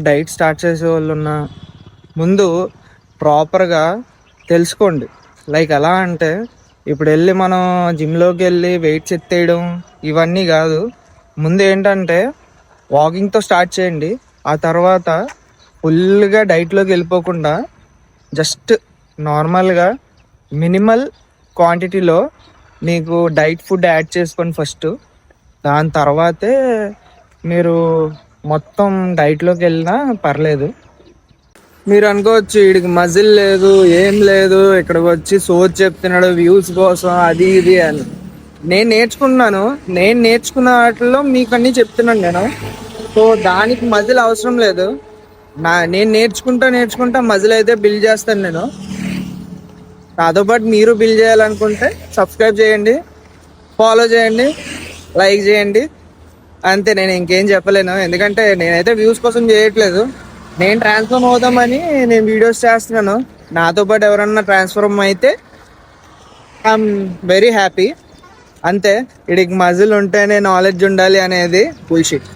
Diet start చేసే వాళ్ళు ఉన్న ముందు ప్రాపర్గా తెలుసుకోండి. లైక్ ఎలా అంటే ఇప్పుడు వెళ్ళి మనం జిమ్లోకి వెళ్ళి వెయిట్స్ ఎత్తేయడం ఇవన్నీ కాదు. ముందు ఏంటంటే వాకింగ్తో స్టార్ట్ చేయండి. ఆ తర్వాత ఫుల్గా డైట్లోకి వెళ్ళిపోకుండా జస్ట్ నార్మల్గా మినిమల్ క్వాంటిటీలో మీకు డైట్ ఫుడ్ యాడ్ చేసుకొని ఫస్ట్, దాని తర్వాతే మీరు మొత్తం డైట్లోకి వెళ్ళినా పర్లేదు. మీరు అనుకోవచ్చు వీడికి మజిల్ లేదు ఏం లేదు, ఇక్కడికి వచ్చి సోచ్ చెప్తున్నాడు వ్యూస్ కోసం అది ఇది అని. నేను నేర్చుకున్న వాటిలో మీకు అన్నీ చెప్తున్నాను నేను. సో దానికి మజిల్ అవసరం లేదు. నేను నేర్చుకుంటా మజిల్ అయితే బిల్డ్ చేస్తాను నేను. నాతో పాటు మీరు బిల్డ్ చేయాలనుకుంటే సబ్స్క్రైబ్ చేయండి, ఫాలో చేయండి, లైక్ చేయండి. అంతే, నేను ఇంకేం చెప్పలేను. ఎందుకంటే నేనైతే వ్యూస్ కోసం చేయట్లేదు, నేను ట్రాన్స్ఫార్మ్ అవుదామని నేను వీడియోస్ చేస్తున్నాను. నాతో పాటు ఎవరన్నా ట్రాన్స్ఫార్మ్ అయితే ఐఎమ్ వెరీ హ్యాపీ. అంతే. వీడికి మజిల్ ఉంటేనే నాలెడ్జ్ ఉండాలి అనేది బుల్షిట్.